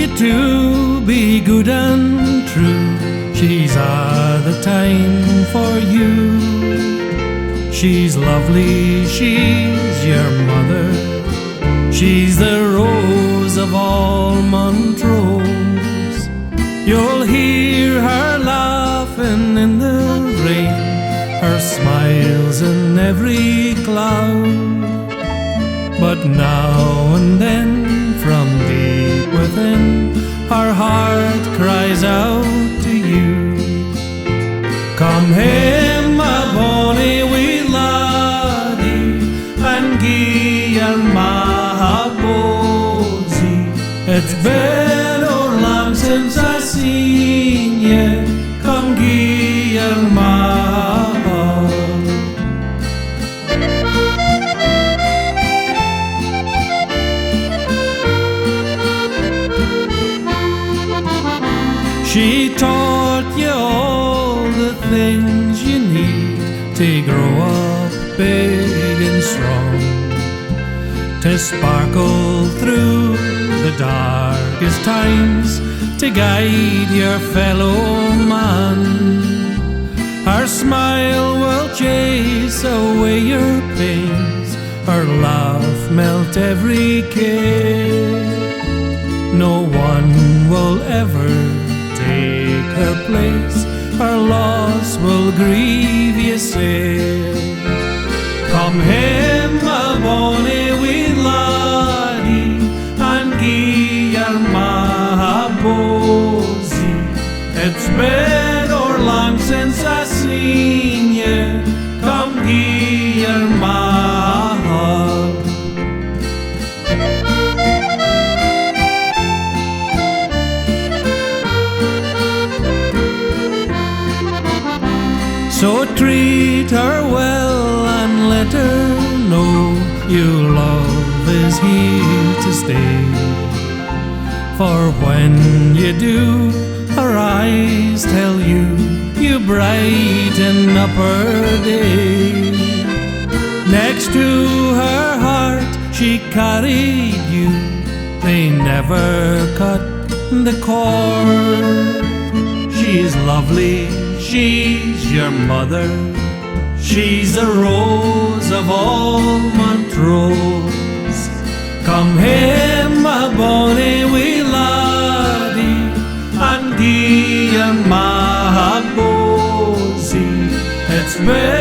you to be good and true. She's all the time for you. She's lovely, she's your mother. She's the rose of all Montrose. You'll hear her laughing in the rain, her smiles in every cloud. But now and then, from deep within, her heart cries out to you. Come here, my bonny wee laddie, and gie your ma bosie. It's been long since I seen ye. Come gie your ma. She taught you all the things you need to grow up big and strong, to sparkle through the darkest times, to guide your fellow man. Her smile will chase away your pains, her laugh melt every care. No one will ever take her place, her loss will grieve you sair. Come here, my bonny wee laddie, and gie your ma bosie. It's been long since I seen ye. Come gie your ma hug. So treat her well and let her know your love is here to stay. For when you do, her eyes tell you, you brighten up her day. Next to her heart she carried you, they never cut the cord. She's lovely, she's your mother. She's the rose of all Montrose. Come here, my bonny wee laddie, and gie your ma bosie. It's been